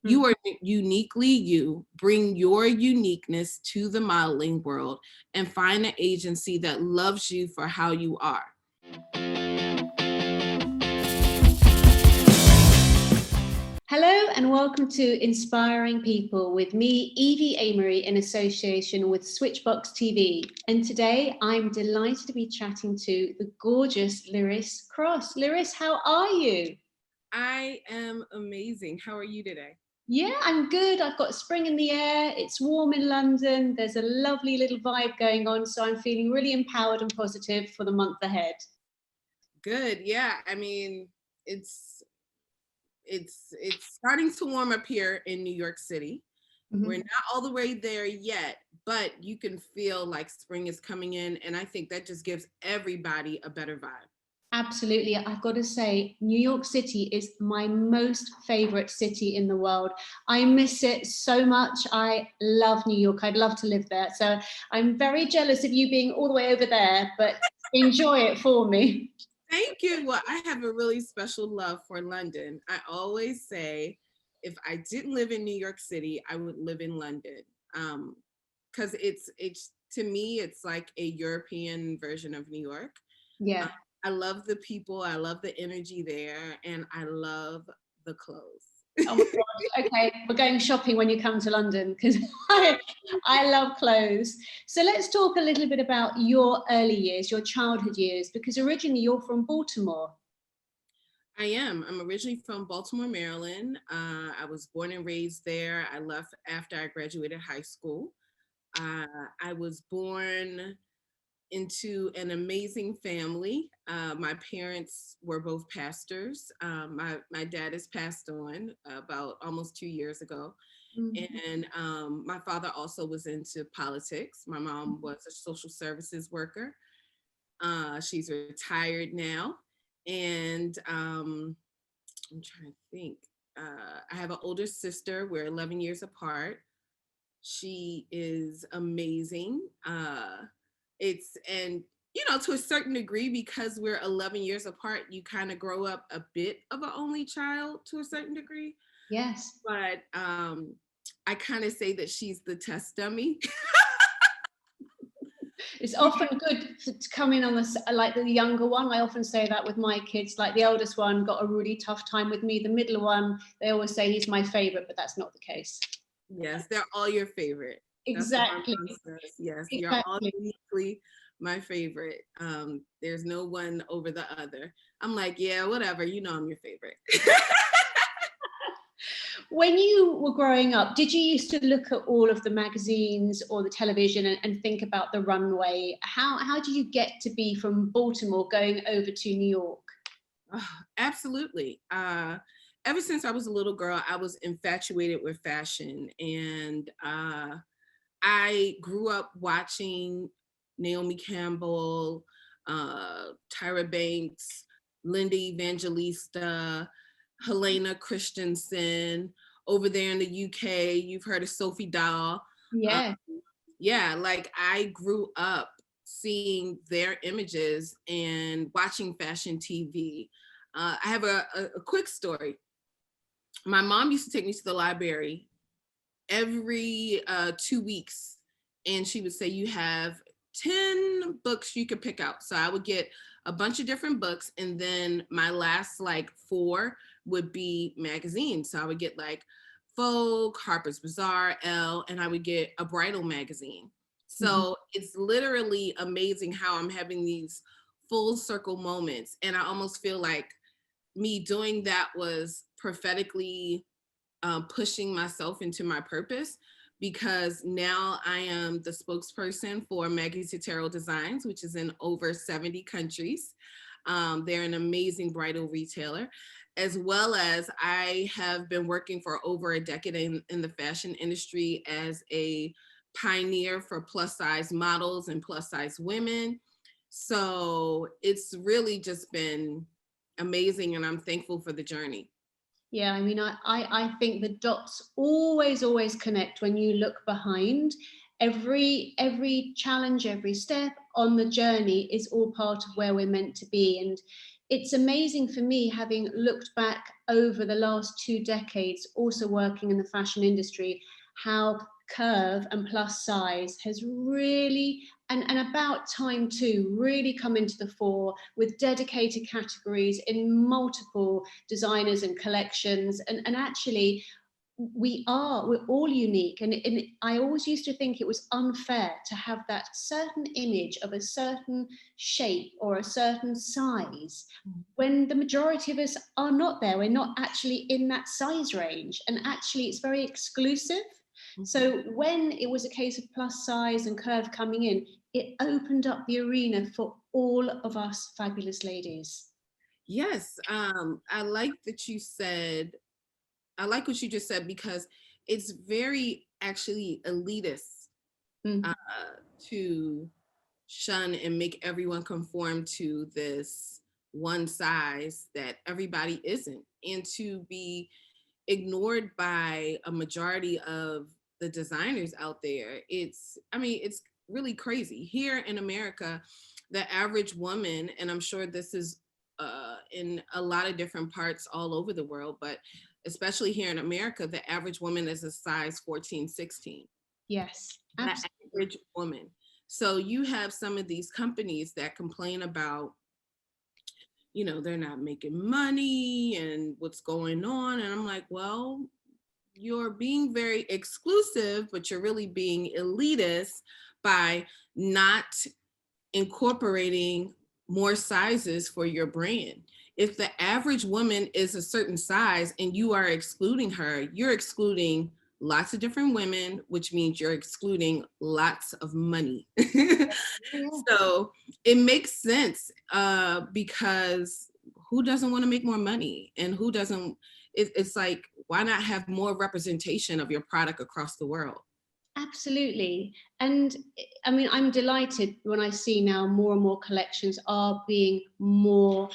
You are uniquely you. Bring your uniqueness to the modeling world and find an agency that loves you for how you are. Hello and welcome to Inspiring People with me, Evie Amory, in association with Switchbox TV. And today I'm delighted to be chatting to the gorgeous Liris Crosse. Liris, how are you? I am amazing. How are you today? Yeah, I'm good. I've got spring in the air. It's warm in London. There's a lovely little vibe going on. So I'm feeling really empowered and positive for the month ahead. Good. Yeah. I mean, it's starting to warm up here in New York City. Mm-hmm. We're not all the way there yet, but you can feel like spring is coming in. And I think that just gives everybody a better vibe. Absolutely. I've got to say, New York City is my most favorite city in the world. I miss it so much. I love New York. I'd love to live there. So I'm very jealous of you being all the way over there, but enjoy it for me. Thank you. Well, I have a really special love for London. I always say, if I didn't live in New York City, I would live in London. Because it's to me, it's like a European version of New York. Yeah. I love the people, I love the energy there, and I love the clothes. Oh my gosh. Okay, we're going shopping when you come to London because I love clothes. So let's talk a little bit about your early years, your childhood years, because originally you're from Baltimore. I am. I'm originally from Baltimore, Maryland. I was born and raised there. I left after I graduated high school. I was born into an amazing family. My parents were both pastors. My dad has passed on about almost 2 years ago. Mm-hmm. And my father also was into politics. My mom was a social services worker. She's retired now. And I'm trying to think. I have an older sister. We're 11 years apart. She is amazing. And to a certain degree, because we're 11 years apart, you kind of grow up a bit of an only child to a certain degree. Yes. But I kind of say that she's the test dummy. It's often good to come in on the younger one. I often say that with my kids, like the oldest one got a really tough time with me. The middle one, they always say he's my favorite, but that's not the case. Yes, they're all your favorite. Exactly. Yes, exactly. You're all uniquely my favorite. There's no one over the other. I'm like, yeah, whatever. I'm your favorite. When you were growing up, did you used to look at all of the magazines or the television and think about the runway? How did you get to be from Baltimore going over to New York? Oh, absolutely. Ever since I was a little girl, I was infatuated with fashion. And I grew up watching Naomi Campbell, Tyra Banks, Linda Evangelista, Helena Christensen. Over there in the UK, you've heard of Sophie Dahl. Yeah. Like I grew up seeing their images and watching fashion TV. I have a quick story. My mom used to take me to the library every 2 weeks, and she would say, you have 10 books you could pick out. So I would get a bunch of different books, and then my last 4 would be magazines. So I would get Vogue, Harper's Bazaar, Elle, and I would get a bridal magazine. So It's literally amazing how I'm having these full circle moments. And I almost feel like me doing that was prophetically pushing myself into my purpose, because now I am the spokesperson for Maggie Tutero Designs, which is in over 70 countries. They're an amazing bridal retailer, as well as I have been working for over a decade in the fashion industry as a pioneer for plus size models and plus size women. So it's really just been amazing, and I'm thankful for the journey. Yeah, I mean, I think the dots always connect when you look behind. Every challenge, every step on the journey is all part of where we're meant to be. And it's amazing for me, having looked back over the last 2 decades, also working in the fashion industry, how curve and plus size has really, and about time too, really come into the fore with dedicated categories in multiple designers and collections. And actually, we're all unique, and I always used to think it was unfair to have that certain image of a certain shape or a certain size when the majority of us are not there. We're not actually in that size range, and actually it's very exclusive. So when it was a case of plus size and curve coming in, it opened up the arena for all of us fabulous ladies. Yes, I like that you said, I like what you just said, because it's very actually elitist Mm. to shun and make everyone conform to this one size that everybody isn't, and to be ignored by a majority of the designers out there. I mean, it's really crazy. Here in America, the average woman, and I'm sure this is in a lot of different parts all over the world, but especially here in America, the average woman is a size 14, 16. Yes, The absolutely. average woman. So you have some of these companies that complain about, they're not making money and what's going on. And I'm like, well, you're being very exclusive, but you're really being elitist by not incorporating more sizes for your brand. If the average woman is a certain size and you are excluding her, you're excluding lots of different women, which means you're excluding lots of money. So it makes sense, because who doesn't want to make more money, and who doesn't, it's like, why not have more representation of your product across the world? Absolutely. And I mean, I'm delighted when I see now more and more collections are being more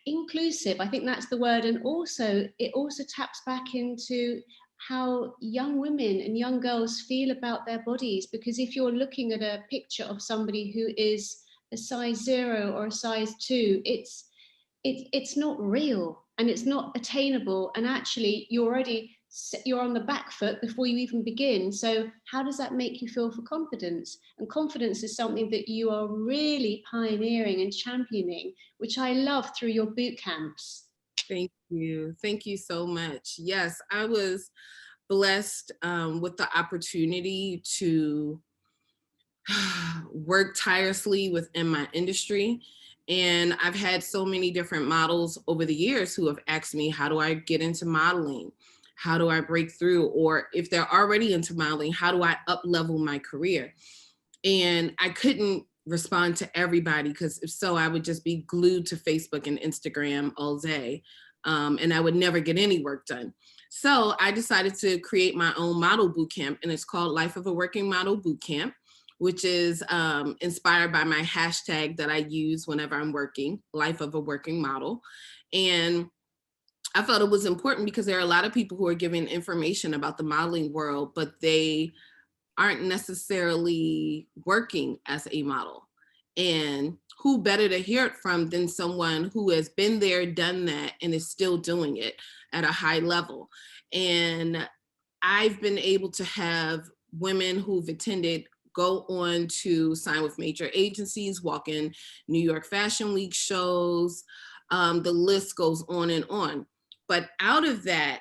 inclusive. I think that's the word. And also, it also taps back into how young women and young girls feel about their bodies. Because if you're looking at a picture of somebody who is a size 0 or a size 2, it's not real and it's not attainable. And actually, you're on the back foot before you even begin. So how does that make you feel for confidence? And confidence is something that you are really pioneering and championing, which I love through your boot camps. Thank you. Thank you so much. Yes, I was blessed with the opportunity to work tirelessly within my industry. And I've had so many different models over the years who have asked me, how do I get into modeling? How do I break through? Or if they're already into modeling, how do I up level my career? And I couldn't respond to everybody, because if so, I would just be glued to Facebook and Instagram all day. And I would never get any work done. So I decided to create my own model boot camp, and it's called Life of a Working Model Boot Camp, which is inspired by my hashtag that I use whenever I'm working, Life of a Working Model. And I felt it was important because there are a lot of people who are giving information about the modeling world, but they aren't necessarily working as a model. And who better to hear it from than someone who has been there, done that, and is still doing it at a high level. And I've been able to have women who've attended go on to sign with major agencies, walk in New York Fashion Week shows. The list goes on and on. But out of that,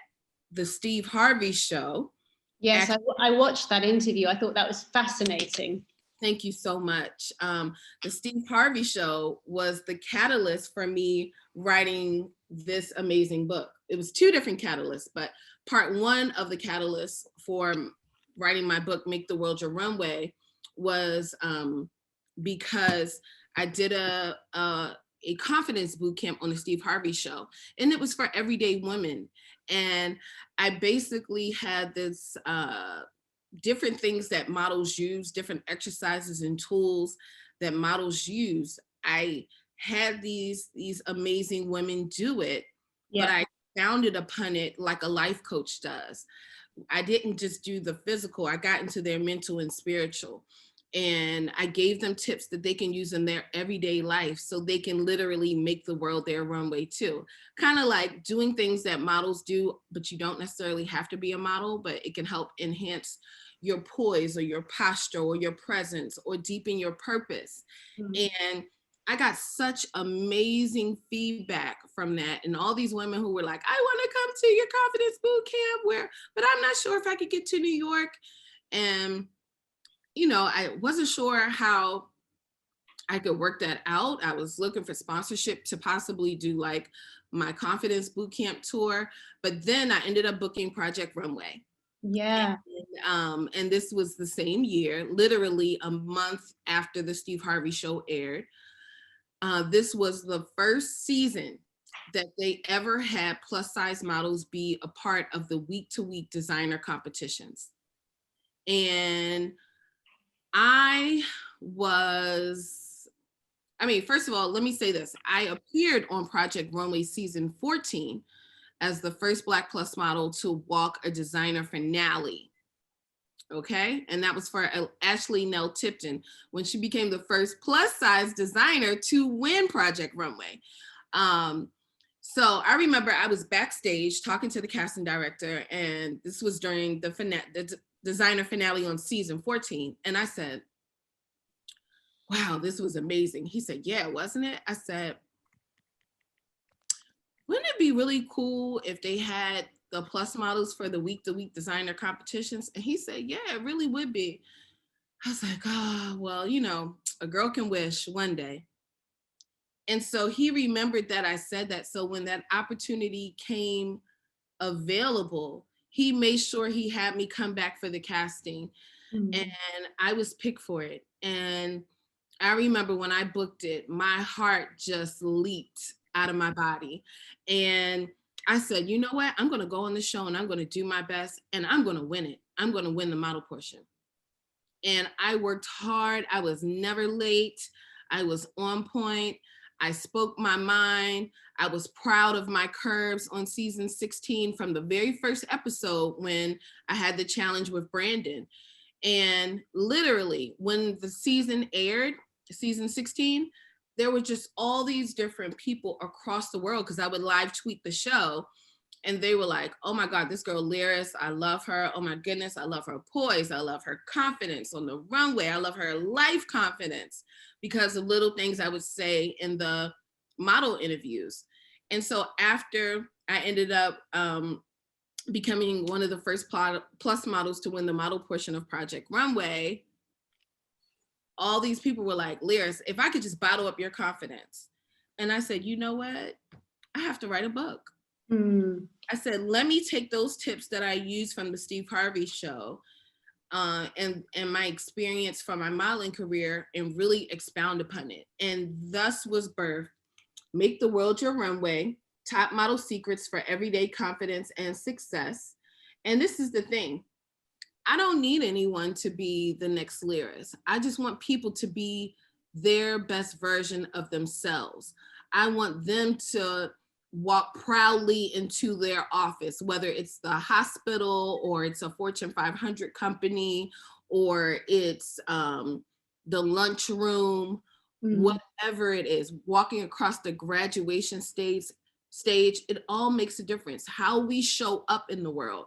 the Steve Harvey show. Yes, I watched that interview. I thought that was fascinating. Thank you so much. The Steve Harvey show was the catalyst for me writing this amazing book. It was 2 different catalysts, but part 1 of the catalyst for writing my book, Make the World Your Runway, was because I did a confidence boot camp on the Steve Harvey show, and it was for everyday women. And I basically had this different things that models use, different exercises and tools that models use. I had these amazing women do it, Yeah. but I founded upon it like a life coach does. I didn't just do the physical, I got into their mental and spiritual. And I gave them tips that they can use in their everyday life so they can literally make the world their runway too. Kind of like doing things that models do, but you don't necessarily have to be a model, but it can help enhance your poise or your posture or your presence or deepen your purpose. And I got such amazing feedback from that. And all these women who were like, I want to come to your confidence boot camp but I'm not sure if I could get to New York. And I wasn't sure how I could work that out. I was looking for sponsorship to possibly do like my confidence bootcamp tour, but then I ended up booking Project Runway. Yeah. And this was the same year, literally a month after the Steve Harvey show aired. This was the first season that they ever had plus size models be a part of the week-to-week designer competitions. And first of all, let me say this. I appeared on Project Runway season 14 as the first Black plus model to walk a designer finale. Okay. And that was for Ashley Nell Tipton when she became the first plus size designer to win Project Runway. So I remember I was backstage talking to the casting director, and this was during the designer finale on season 14. And I said, wow, this was amazing. He said, yeah, wasn't it? I said, wouldn't it be really cool if they had the plus models for the week-to-week designer competitions? And he said, yeah, it really would be. I was like, oh, well, a girl can wish one day. And so he remembered that I said that. So when that opportunity came available, he made sure he had me come back for the casting. And I was picked for it. And I remember when I booked it, my heart just leaped out of my body. And I said, you know what? I'm going to go on the show and I'm going to do my best and I'm going to win it. I'm going to win the model portion. And I worked hard. I was never late. I was on point. I spoke my mind. I was proud of my curves on season 16 from the very first episode when I had the challenge with Brandon. And literally, when the season aired, season 16, there were just all these different people across the world because I would live tweet the show. And they were like, oh my God, this girl Liris, I love her. Oh my goodness, I love her poise. I love her confidence on the runway. I love her life confidence because of little things I would say in the model interviews. And so after I ended up becoming one of the first plus models to win the model portion of Project Runway, all these people were like, Liris, if I could just bottle up your confidence. And I said, you know what? I have to write a book. I said, let me take those tips that I used from the Steve Harvey show and my experience from my modeling career and really expound upon it. And thus was birthed Make the World Your Runway, Top Model Secrets for Everyday Confidence and Success. And this is the thing. I don't need anyone to be the next Liris. I just want people to be their best version of themselves. I want them to walk proudly into their office, whether it's the hospital or it's a Fortune 500 company or it's the lunchroom, whatever it is, walking across the graduation stage, it all makes a difference. How we show up in the world.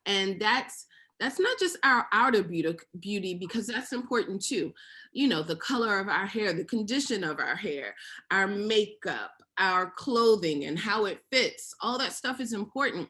And that's not just our outer beauty, because that's important too. The color of our hair, the condition of our hair, our makeup, our clothing and how it fits, all that stuff is important,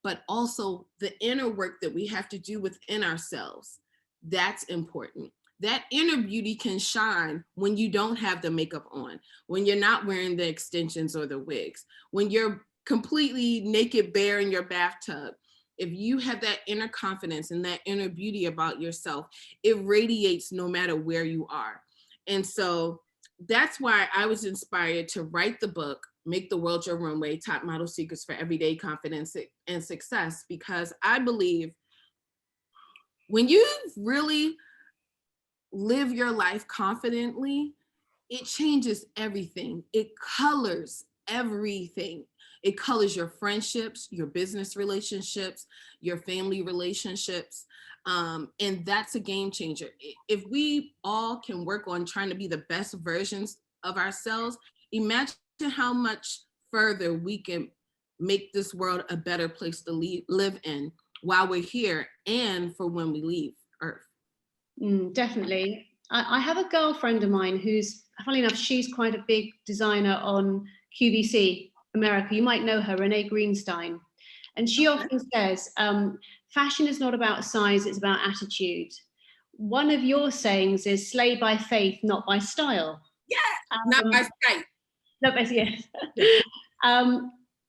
but also the inner work that we have to do within ourselves. That's important. That inner beauty can shine when you don't have the makeup on, when you're not wearing the extensions or the wigs, when you're completely naked, bare in your bathtub. If you have that inner confidence and that inner beauty about yourself, it radiates no matter where you are. And so that's why I was inspired to write the book, Make the World Your Runway, Top Model Secrets for Everyday Confidence and Success, because I believe when you really live your life confidently, it changes everything. It colors everything. It colors your friendships, your business relationships, your family relationships. And that's a game changer. If we all can work on trying to be the best versions of ourselves, imagine how much further we can make this world a better place to live in while we're here and for when we leave Earth. Definitely. I have a girlfriend of mine who's, funny enough, she's quite a big designer on QVC America. You might know her, Renee Greenstein. And she often says, fashion is not about size, it's about attitude. One of your sayings is slay by faith, not by style. Yeah, not by sight. Not by, yes.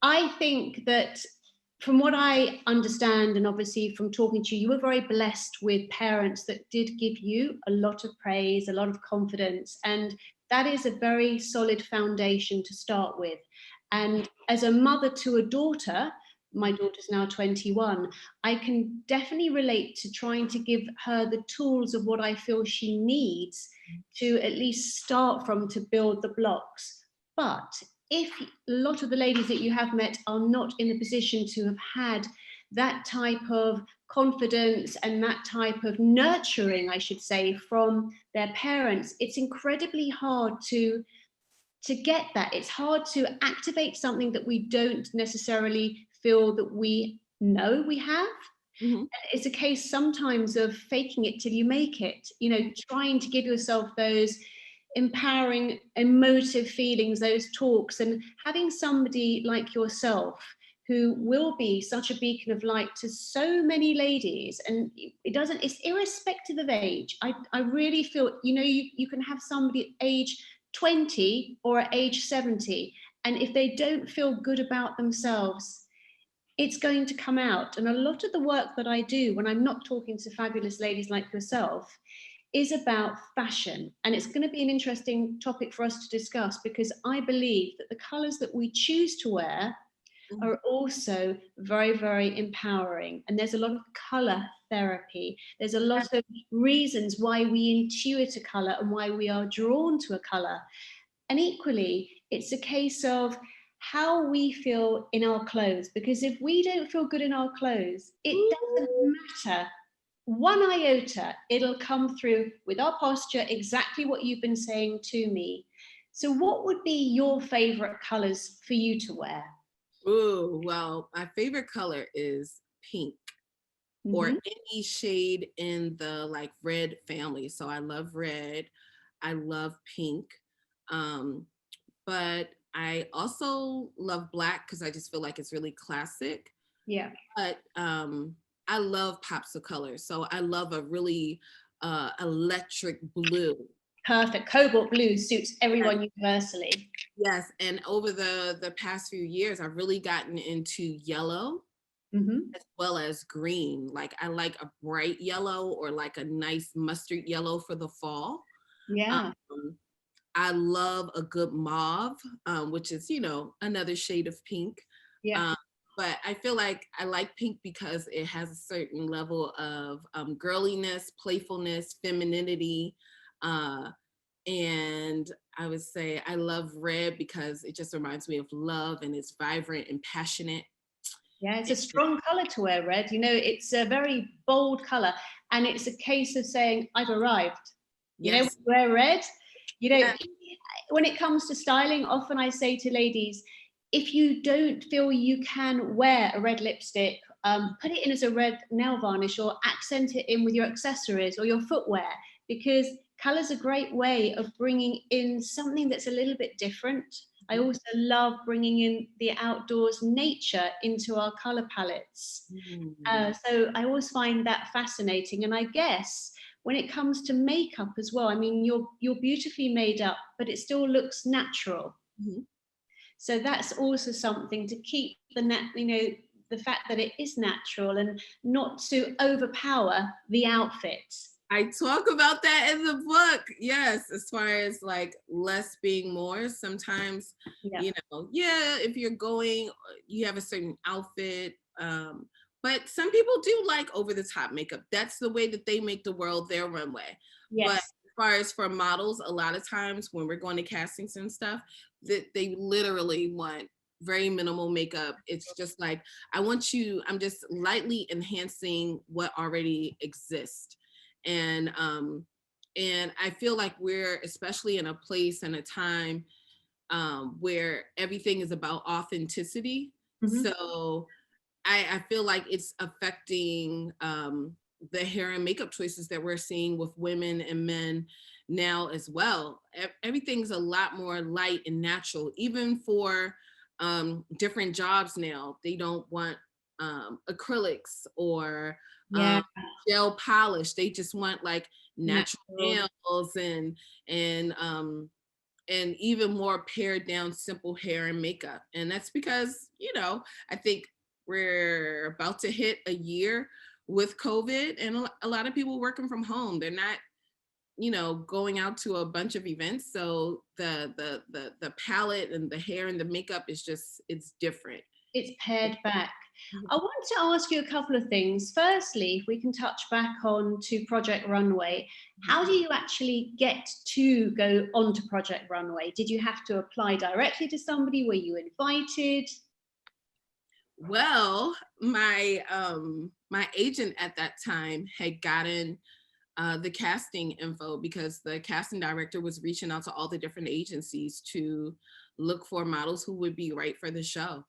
I think that from what I understand, and obviously from talking to you, you were very blessed with parents that did give you a lot of praise, a lot of confidence. And that is a very solid foundation to start with. And as a mother to a daughter, my daughter's now 21, I can definitely relate to trying to give her the tools of what I feel she needs to at least start from to build the blocks. But if a lot of the ladies that you have met are not in a position to have had that type of confidence and that type of nurturing, I should say, from their parents, it's incredibly hard to get that. It's hard to activate something that we don't necessarily feel that we know we have. Mm-hmm. It's a case sometimes of faking it till you make it, trying to give yourself those empowering, emotive feelings, those talks, and having somebody like yourself who will be such a beacon of light to so many ladies. And it's irrespective of age. I really feel, you can have somebody at age 20 or at age 70, and if they don't feel good about themselves, it's going to come out. And a lot of the work that I do when I'm not talking to fabulous ladies like yourself is about fashion. And it's going to be an interesting topic for us to discuss, because I believe that the colors that we choose to wear are also very, very empowering. And there's a lot of color therapy. There's a lot of reasons why we intuit a color and why we are drawn to a color. And equally, it's a case of how we feel in our clothes, because if we don't feel good in our clothes, it doesn't matter one iota, it'll come through with our posture, exactly what you've been saying to me. So what would be your favorite colors for you to wear? Ooh, well, my favorite color is pink, or any shade in the like red family. So I love red, I love pink, but I also love black because I just feel like it's really classic. Yeah. But I love pops of color. So I love a really electric blue. Perfect. Cobalt blue suits everyone universally. Yes. And over the past few years, I've really gotten into yellow as well as green. Like I like a bright yellow or like a nice mustard yellow for the fall. Yeah. I love a good mauve, which is, another shade of pink. Yeah. But I feel like I like pink because it has a certain level of girliness, playfulness, femininity. And I would say I love red because it just reminds me of love, and it's vibrant and passionate. Yeah, it's a strong color to wear, red. It's a very bold color. And it's a case of saying, I've arrived. When you wear red, when it comes to styling, often I say to ladies, if you don't feel you can wear a red lipstick, put it in as a red nail varnish or accent it in with your accessories or your footwear, because color's a great way of bringing in something that's a little bit different. I also love bringing in the outdoors nature into our color palettes. So I always find that fascinating. And I guess when it comes to makeup as well, I mean, you're beautifully made up, but it still looks natural. So that's also something to keep the fact that it is natural and not to overpower the outfit. I talk about that in the book. Yes, as far as like less being more. Sometimes, if you're going, you have a certain outfit. But some people do like over the top makeup. That's the way that they make the world their runway. Yes. But as far as for models, a lot of times when we're going to castings and stuff, that they literally want very minimal makeup. It's just like, I'm just lightly enhancing what already exists. And I feel like we're especially in a place and a time where everything is about authenticity. Mhm. So I feel like it's affecting the hair and makeup choices that we're seeing with women and men now as well. Everything's a lot more light and natural, even for different jobs now. They don't want acrylics or Yeah, gel polish. They just want like natural natural. nails and and even more pared down simple hair and makeup. And that's because, I think we're about to hit a year with COVID and a lot of people working from home. They're not, going out to a bunch of events. So the palette and the hair and the makeup is just, it's different. It's pared back. I want to ask you a couple of things. Firstly, if we can touch back on to Project Runway, how do you actually get to go onto Project Runway? Did you have to apply directly to somebody? Were you invited? Well, my agent at that time had gotten the casting info because the casting director was reaching out to all the different agencies to look for models who would be right for the show.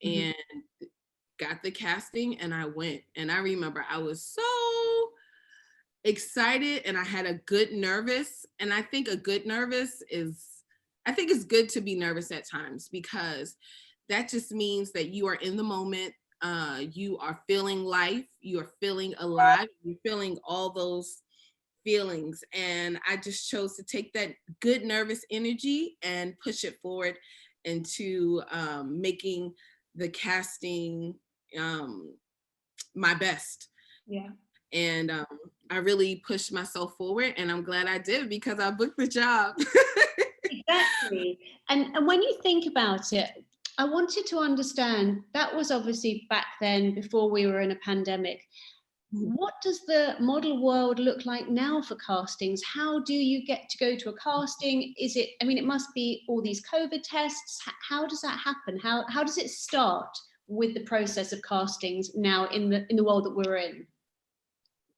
Mhm. And got the casting and I went. And I remember I was so excited and I had a good nervous. And I think I think it's good to be nervous at times because that just means that you are in the moment. You are feeling life, you are feeling alive, you're feeling all those feelings. And I just chose to take that good nervous energy and push it forward into making the casting my best. Yeah. And I really pushed myself forward and I'm glad I did because I booked the job. Exactly. And when you think about it, I wanted to understand that was obviously back then before we were in a pandemic. What does the model world look like now for castings? How do you get to go to a casting? Is it, I mean, it must be all these COVID tests. How does that happen? How does it start with the process of castings now in the world that we're in?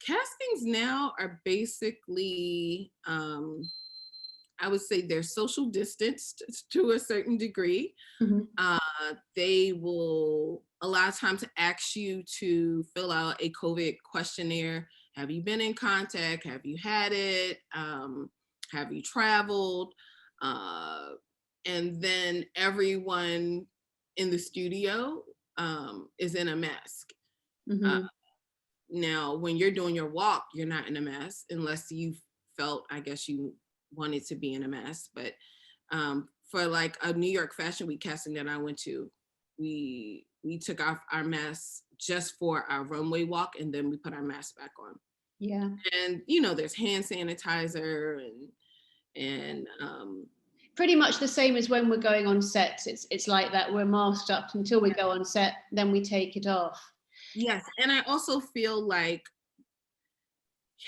Castings now are basically I would say they're social distanced to a certain degree. Mhm. They will a lot of times ask you to fill out a COVID questionnaire. Have you been in contact? Have you had it? Have you traveled? Uh, and then everyone in the studio is in a mask. Uh, Mhm. Now, when you're doing your walk, you're not in a mask unless you felt, I guess you wanted to be in a mask. But for like a New York Fashion Week casting that I went to, we took off our masks just for our runway walk, and then we put our masks back on. Yeah. And there's hand sanitizer and Pretty much the same as when we're going on sets. It's like that. We're masked up until we go on set, then we take it off. yes. And I also feel like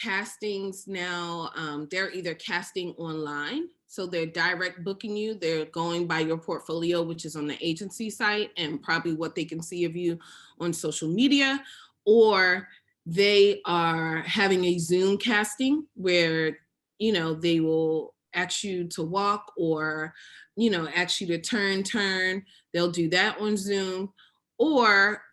castings now, they're either casting online, so they're direct booking you, they're going by your portfolio, which is on the agency site and probably what they can see of you on social media, or they are having a Zoom casting where they will ask you to walk or ask you to turn. They'll do that on Zoom, or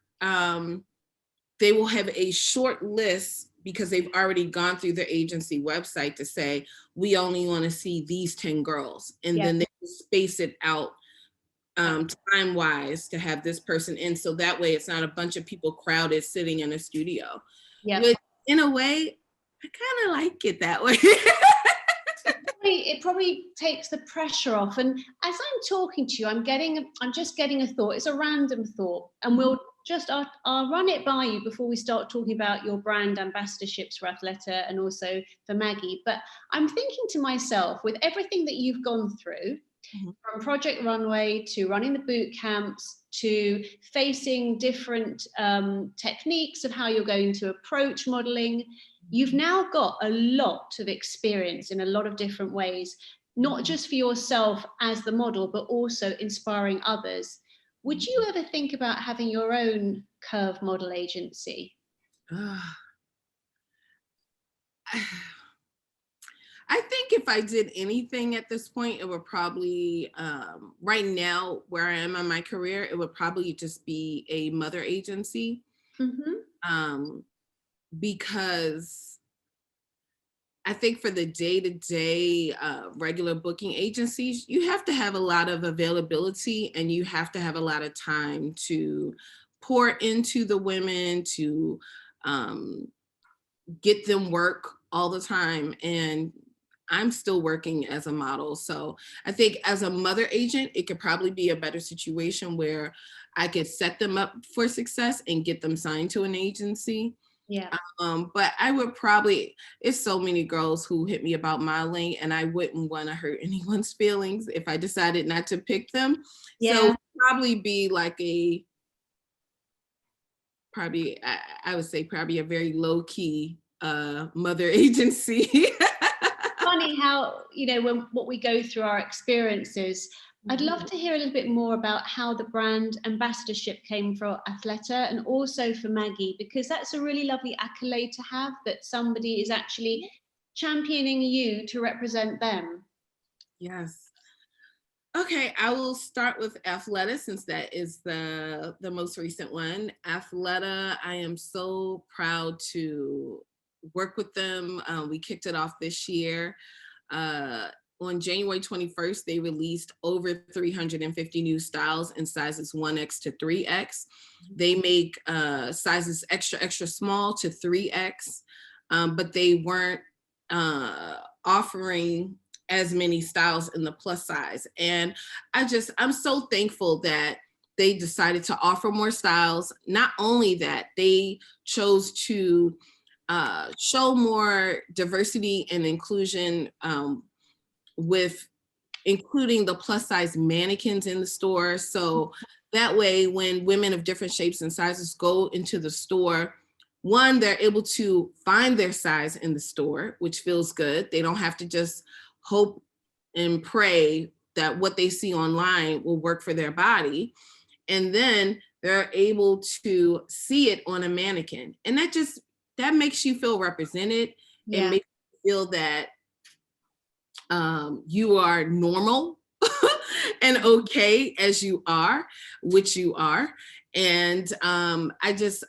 they will have a short list because they've already gone through the agency website to say, we only want to see these 10 girls. And Yeah. then they space it out time wise to have this person in. So that way it's not a bunch of people crowded sitting in a studio. Yeah. Which in a way, I kind of like it that way. It probably takes the pressure off. And as I'm talking to you, I'm just getting a thought. It's a random thought, and I'll run it by you before we start talking about your brand ambassadorships for Athleta and also for Maggie. But I'm thinking to myself, with everything that you've gone through, from Project Runway to running the boot camps to facing different techniques of how you're going to approach modeling, you've now got a lot of experience in a lot of different ways, not just for yourself as the model, but also inspiring others. Would you ever think about having your own curve model agency? I think if I did anything at this point, it would probably, right now where I am in my career, it would probably just be a mother agency. Mm-hmm. Because I think for the day-to-day regular booking agencies, you have to have a lot of availability and you have to have a lot of time to pour into the women, to um, get them work all the time. And I'm still working as a model. So I think as a mother agent, it could probably be a better situation where I could set them up for success and get them signed to an agency. Yeah. But I would probably, it's so many girls who hit me about modeling and I wouldn't want to hurt anyone's feelings if I decided not to pick them. Yeah. So probably be like I would say probably a very low key mother agency. Funny how, what we go through our experiences. I'd love to hear a little bit more about how the brand ambassadorship came for Athleta and also for Maggie, because that's a really lovely accolade to have, that somebody is actually championing you to represent them. Yes. Okay, I will start with Athleta since that is the most recent one. Athleta, I am so proud to work with them. We kicked it off this year. On January 21st, they released over 350 new styles in sizes 1X to 3X. They make sizes extra, extra small to 3X, but they weren't offering as many styles in the plus size. And I'm so thankful that they decided to offer more styles. Not only that, they chose to show more diversity and inclusion with including the plus size mannequins in the store. So that way, when women of different shapes and sizes go into the store, one, they're able to find their size in the store, which feels good. They don't have to just hope and pray that what they see online will work for their body. And then they're able to see it on a mannequin. And that makes you feel represented. Yeah. It makes you feel that you are normal and okay as you are, which you are. And I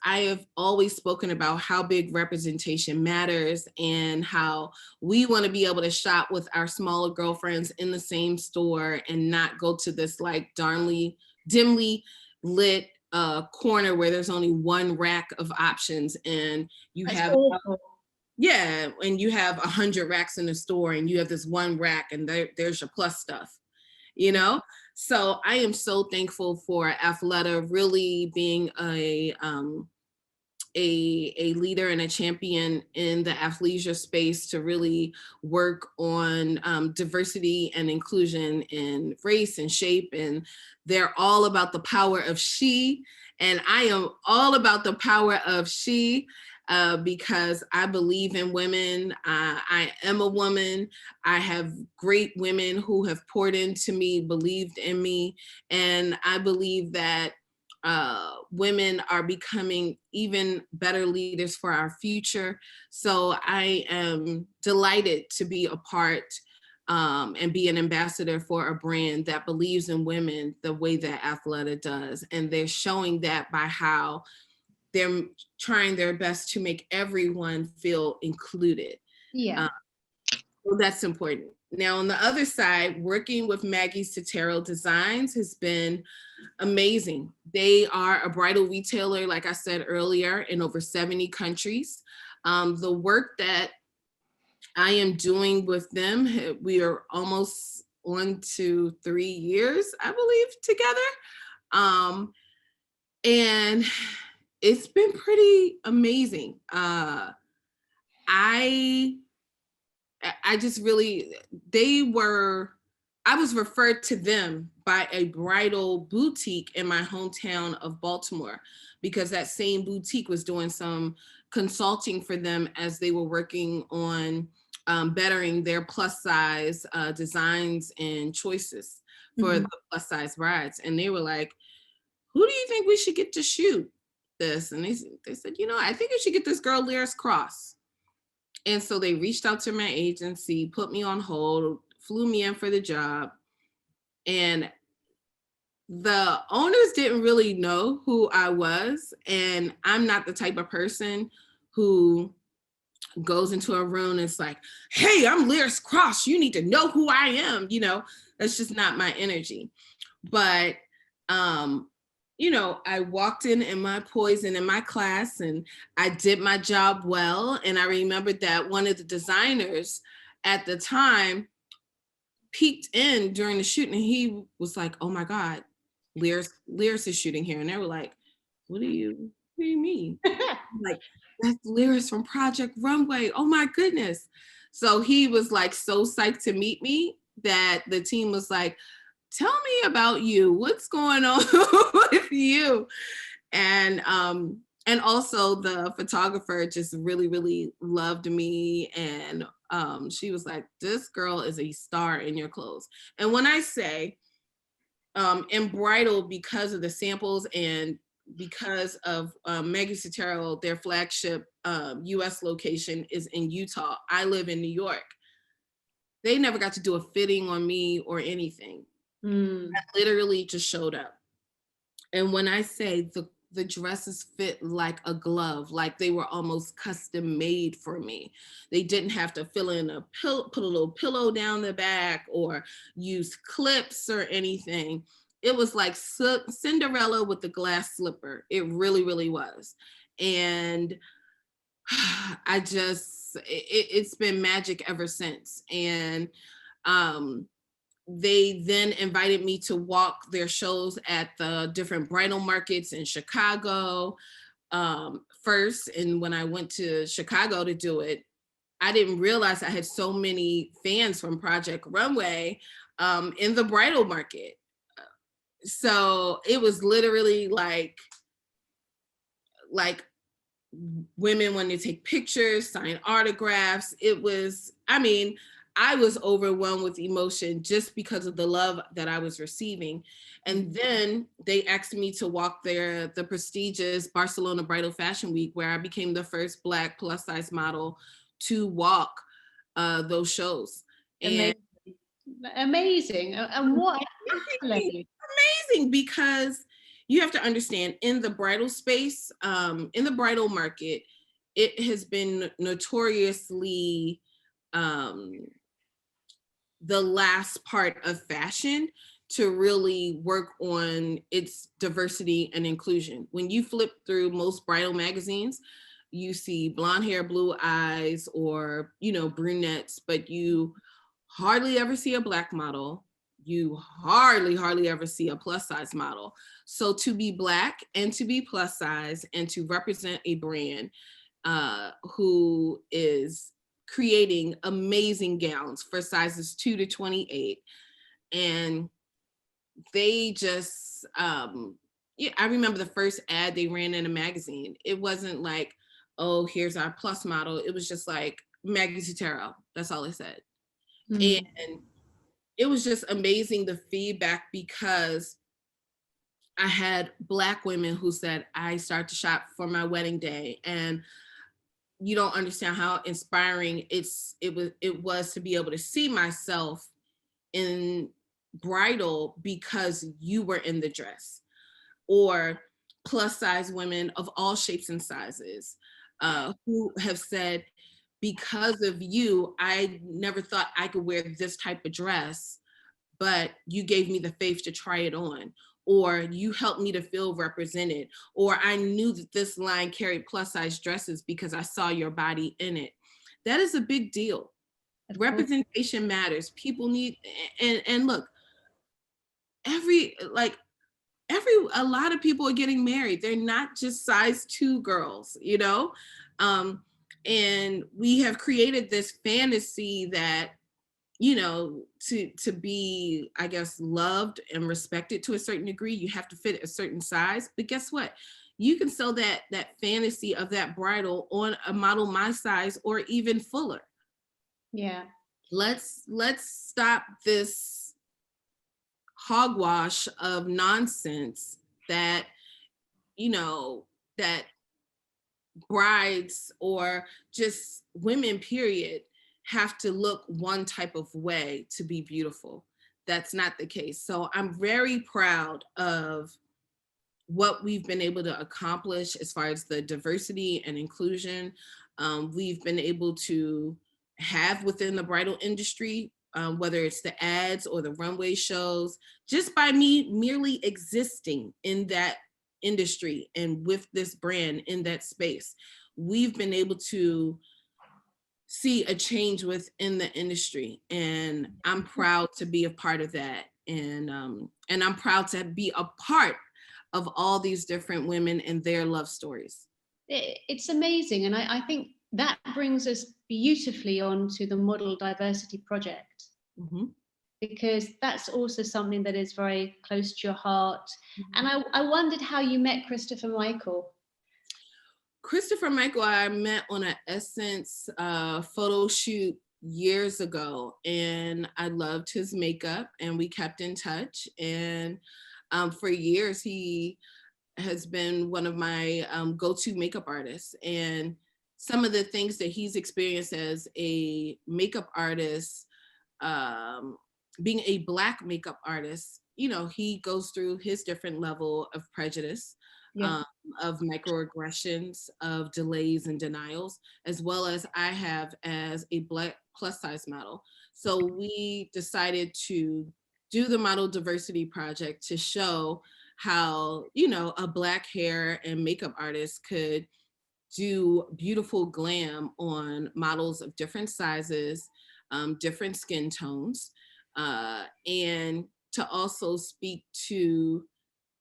have always spoken about how big representation matters and how we want to be able to shop with our smaller girlfriends in the same store and not go to this like dimly lit corner where there's only one rack of options and you That's have awful. Yeah, and you have 100 racks in the store and you have this one rack and there's your plus stuff, So I am so thankful for Athleta really being a leader and a champion in the athleisure space to really work on diversity and inclusion in race and shape. And they're all about the power of she. And I am all about the power of she. Because I believe in women. I am a woman. I have great women who have poured into me, believed in me. And I believe that women are becoming even better leaders for our future. So I am delighted to be a part and be an ambassador for a brand that believes in women the way that Athleta does. And they're showing that by how they're trying their best to make everyone feel included. Yeah. So that's important. Now, on the other side, working with Maggie's Totero Designs has been amazing. They are a bridal retailer, like I said earlier, in over 70 countries. The work that I am doing with them, we are almost on to 3 years, I believe, together. And it's been pretty amazing. I just really, I was referred to them by a bridal boutique in my hometown of Baltimore, because that same boutique was doing some consulting for them as they were working on bettering their plus size designs and choices for the plus size brides. And they were like, who do you think we should get to shoot this? And they said, you know, I think you should get this girl, Liris Crosse. And so they reached out to my agency, put me on hold, flew me in for the job. And the owners didn't really know who I was. And I'm not the type of person who goes into a room and it's like, hey, I'm Liris Crosse. You need to know who I am. You know, that's just not my energy. But, you know, I walked in my poise and in my class and I did my job well. And I remembered that one of the designers at the time peeked in during the shoot and he was like, oh my God, Liris is shooting here. And they were like, what do you mean? Like, that's Liris from Project Runway. Oh my goodness. So he was like so psyched to meet me that the team was like, tell me about you. What's going on with you? And also the photographer just really, really loved me. And she was like, this girl is a star in your clothes. And when I say in bridal, because of the samples and because of Maggie Sottero, their flagship US location is in Utah. I live in New York. They never got to do a fitting on me or anything. I literally just showed up. And when I say the dresses fit like a glove, like they were almost custom made for me. They didn't have to fill in put a little pillow down the back or use clips or anything. It was like Cinderella with the glass slipper. It really, really was. And it's been magic ever since. And they then invited me to walk their shows at the different bridal markets in Chicago first. And when I went to Chicago to do it, I didn't realize I had so many fans from Project Runway in the bridal market. So it was literally like women wanting to take pictures, sign autographs. It was, I mean, I was overwhelmed with emotion just because of the love that I was receiving. And then they asked me to walk the prestigious Barcelona Bridal Fashion Week, where I became the first Black plus size model to walk those shows. And amazing. And what amazing, because you have to understand, in the bridal space, in the bridal market, it has been notoriously the last part of fashion to really work on its diversity and inclusion. When you flip through most bridal magazines, you see blonde hair, blue eyes, or, you know, brunettes, but you hardly ever see a Black model. You hardly ever see a plus size model. So to be Black and to be plus size and to represent a brand who is creating amazing gowns for sizes 2 to 28. And they just, yeah, I remember the first ad they ran in a magazine. It wasn't like, oh, here's our plus model. It was just like Maggie Sottero. That's all it said. And it was just amazing, the feedback, because I had Black women who said, I started to shop for my wedding day. And you don't understand how inspiring it was to be able to see myself in bridal because you were in the dress. Or plus size women of all shapes and sizes who have said, because of you, I never thought I could wear this type of dress, but you gave me the faith to try it on. Or you helped me to feel represented, or I knew that this line carried plus size dresses because I saw your body in it. That is a big deal. Representation matters. People need, and look, a lot of people are getting married. They're not just size 2 girls, you know? And we have created this fantasy that, you know, to be, I guess, loved and respected to a certain degree, you have to fit a certain size. But guess what? You can sell that fantasy of that bridal on a model my size or even fuller. Yeah. Let's stop this hogwash of nonsense that, you know, that brides or just women, period, have to look one type of way to be beautiful. That's not the case. So I'm very proud of what we've been able to accomplish as far as the diversity and inclusion. We've been able to have within the bridal industry, whether it's the ads or the runway shows, just by me merely existing in that industry and with this brand in that space, we've been able to see a change within the industry, and I'm proud to be a part of that. And I'm proud to be a part of all these different women and their love stories. It's amazing, and I think that brings us beautifully on to the Model Diversity Project, Mm-hmm. because that's also something that is very close to your heart. Mm-hmm. And I wondered how you met Christopher Michael. Christopher Michael, I met on an Essence photo shoot years ago, and I loved his makeup, and we kept in touch. And for years, he has been one of my go-to makeup artists. And some of the things that he's experienced as a makeup artist, being a Black makeup artist, you know, he goes through his different level of prejudice, Yeah. of microaggressions, of delays and denials, as well as I have as a Black plus size model. So we decided to do the Model Diversity Project to show how, you know, a Black hair and makeup artist could do beautiful glam on models of different sizes, different skin tones, and to also speak to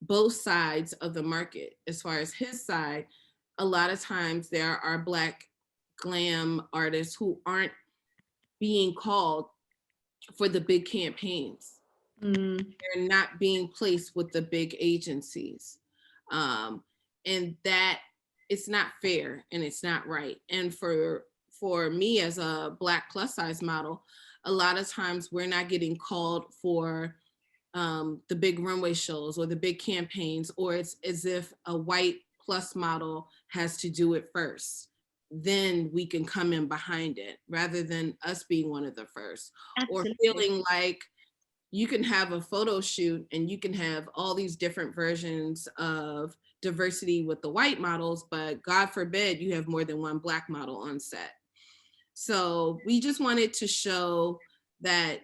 both sides of the market. As far as his side, a lot of times there are Black glam artists who aren't being called for the big campaigns. They're not being placed with the big agencies. And that it's not fair and it's not right. And for me as a Black plus size model, a lot of times we're not getting called for the big runway shows or the big campaigns, or it's as if a white plus model has to do it first. Then we can come in behind it rather than us being one of the first. Or Absolutely. feeling like you can have a photo shoot and you can have all these different versions of diversity with the white models, but God forbid you have more than one Black model on set. So we just wanted to show that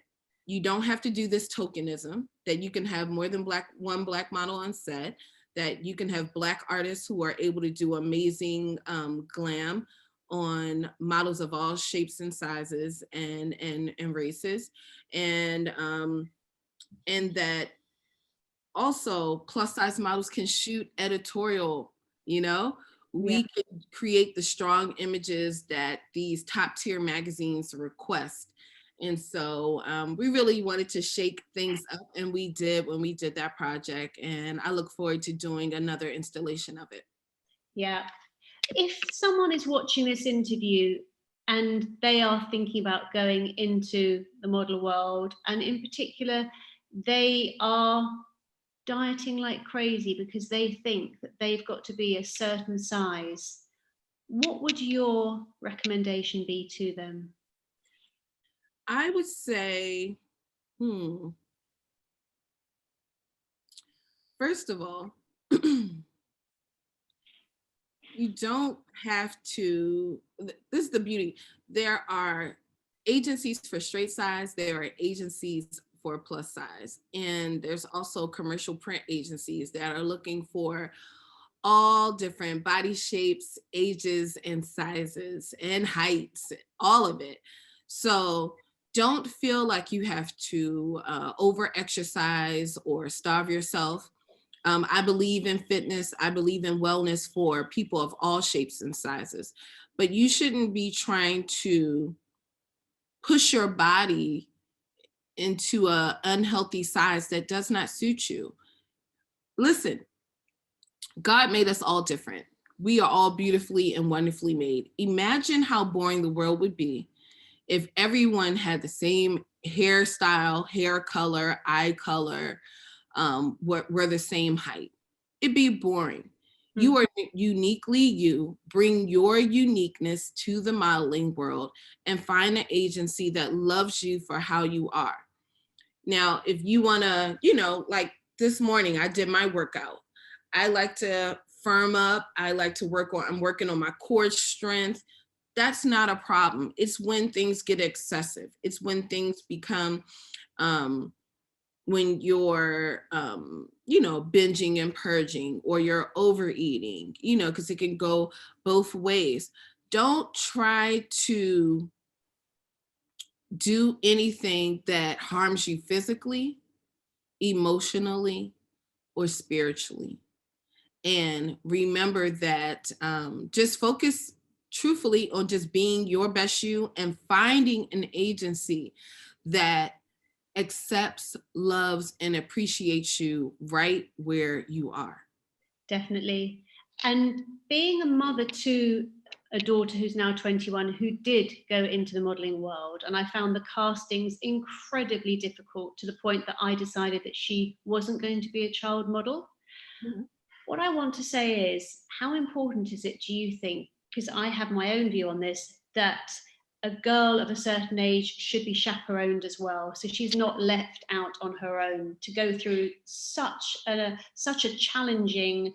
you don't have to do this tokenism, that you can have more than one Black model on set, that you can have Black artists who are able to do amazing glam on models of all shapes and sizes and races, and that also plus size models can shoot editorial, you know, we can create the strong images that these top tier magazines request. And so we really wanted to shake things up, and we did when we did that project. And I look forward to doing another installation of it. Yeah. If someone is watching this interview and they are thinking about going into the model world, and in particular, they are dieting like crazy because they think that they've got to be a certain size, what would your recommendation be to them? I would say, first of all, you don't have to, this is the beauty. There are agencies for straight size, there are agencies for plus size, and there's also commercial print agencies that are looking for all different body shapes, ages, and sizes, and heights, all of it. So don't feel like you have to over exercise or starve yourself. I believe in fitness. I believe in wellness for people of all shapes and sizes, but you shouldn't be trying to push your body into an unhealthy size that does not suit you. Listen, God made us all different. We are all beautifully and wonderfully made. Imagine how boring the world would be if everyone had the same hairstyle, hair color, eye color, were the same height. it'd be boring. You are uniquely you. Bring your uniqueness to the modeling world and find an agency that loves you for how you are. Now, if you want to, like this morning, I did my workout. I like to firm up. I like to I'm working on my core strength. That's not a problem. It's when things get excessive. It's when things become, when you're, binging and purging, or you're overeating, because it can go both ways. Don't try to do anything that harms you physically, emotionally, or spiritually. And remember that, just focus truthfully on just being your best you and finding an agency that accepts, loves, and appreciates you right where you are. Definitely. And being a mother to a daughter who's now 21 who did go into the modeling world, and I found the castings incredibly difficult, to the point that I decided that she wasn't going to be a child model. Mm-hmm. What I want to say is, how important is it, do you think, because I have my own view on this, that a girl of a certain age should be chaperoned as well, so she's not left out on her own to go through such a challenging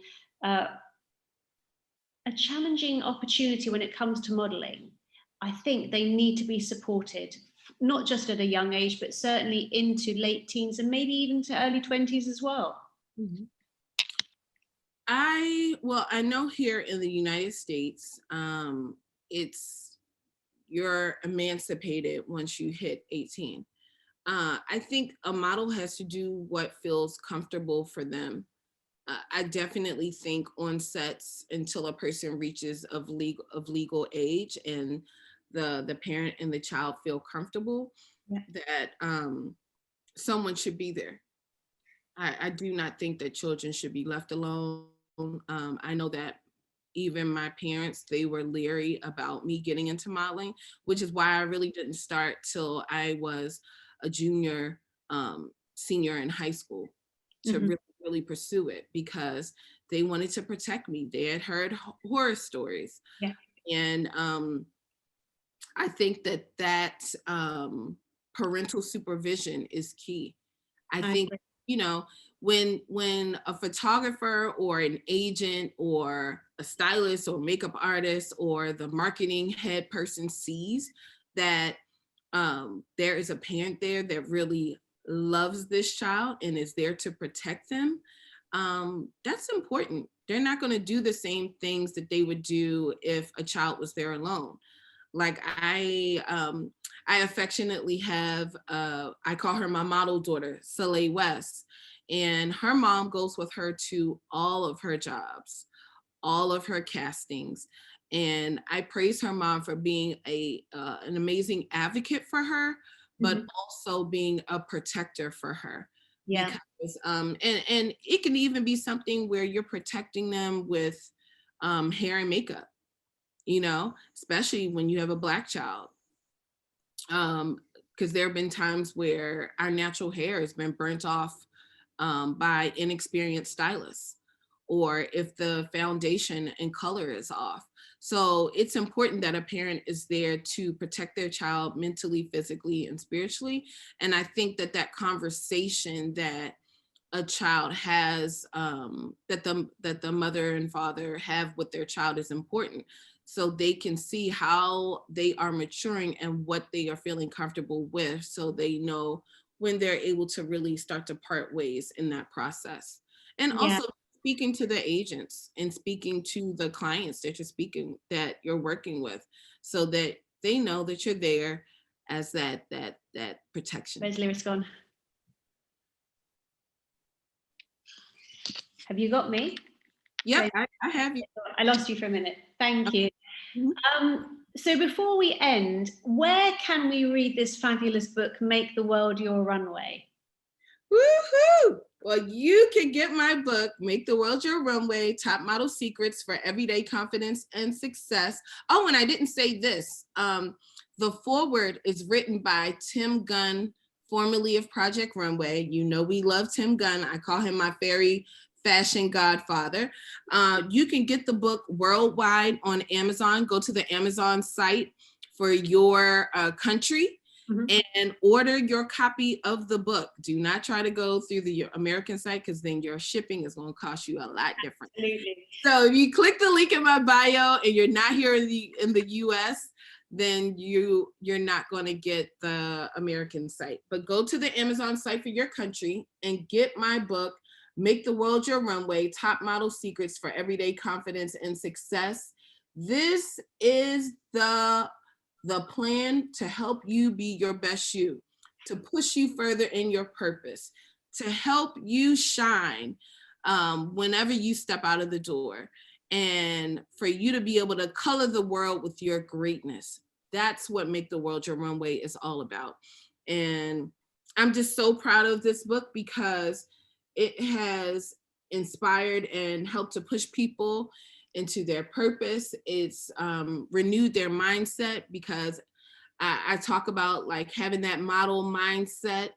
opportunity when it comes to modeling? I think they need to be supported, not just at a young age, but certainly into late teens and maybe even to early 20s as well. Mm-hmm. I know here in the United States, you're emancipated once you hit 18. I think a model has to do what feels comfortable for them. I definitely think on sets, until a person reaches of legal age and the parent and the child feel comfortable, that someone should be there. I do not think that children should be left alone. I know that even my parents, they were leery about me getting into modeling, which is why I really didn't start till I was a junior, senior in high school to really pursue it, because they wanted to protect me. They had heard horror stories. Yeah. And I think that parental supervision is key. I think, when a photographer or an agent or a stylist or makeup artist or the marketing head person sees that there is a parent there that really loves this child and is there to protect them, that's important. They're not going to do the same things that they would do if a child was there alone. Like I affectionately have, I call her my model daughter, Soleil West, and her mom goes with her to all of her jobs, all of her castings. And I praise her mom for being an amazing advocate for her, but also being a protector for her. Yeah. Because, and it can even be something where you're protecting them with hair and makeup, especially when you have a Black child. Because there have been times where our natural hair has been burnt off by inexperienced stylists, or if the foundation and color is off. So it's important that a parent is there to protect their child mentally, physically, and spiritually. And I think that conversation that a child has, that the mother and father have with their child is important, so they can see how they are maturing and what they are feeling comfortable with, so they know when they're able to really start to part ways in that process. And also speaking to the agents and speaking to the clients that you're working with, so that they know that you're there as that protection. Where's Liris gone? Have you got me? Yep, I have you. I lost you for a minute. Thank you. So before we end, where can we read this fabulous book, Make the World Your Runway? Woohoo! Well, you can get my book, Make the World Your Runway, Top Model Secrets for Everyday Confidence and Success. Oh, and I didn't say this. The foreword is written by Tim Gunn, formerly of Project Runway. We love Tim Gunn. I call him my fairy fashion godfather. You can get the book worldwide on Amazon. Go to the Amazon site for your country. Mm-hmm. And order your copy of the book. Do not try to go through the American site, because then your shipping is going to cost you a lot different. Absolutely. So if you click the link in my bio and you're not here in the US, then you're not going to get the American site. But go to the Amazon site for your country and get my book, Make the World Your Runway, Top Model Secrets for Everyday Confidence and Success. This is the plan to help you be your best you, to push you further in your purpose, to help you shine whenever you step out of the door, and for you to be able to color the world with your greatness. That's what Make the World Your Runway is all about. And I'm just so proud of this book because it has inspired and helped to push people into their purpose. It's renewed their mindset, because I talk about like having that model mindset.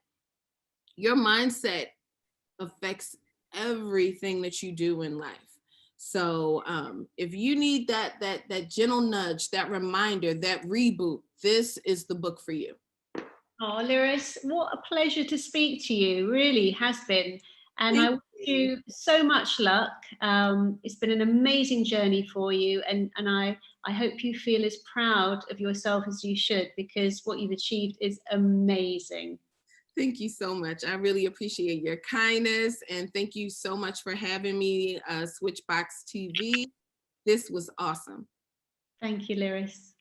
Your mindset affects everything that you do in life. So if you need that gentle nudge, that reminder, that reboot, this is the book for you. Oh, Liris, what a pleasure to speak to you. Really has been. And I wish you so much luck. It's been an amazing journey for you. And I hope you feel as proud of yourself as you should, because what you've achieved is amazing. Thank you so much. I really appreciate your kindness. And thank you so much for having me, Switchbox TV. This was awesome. Thank you, Liris.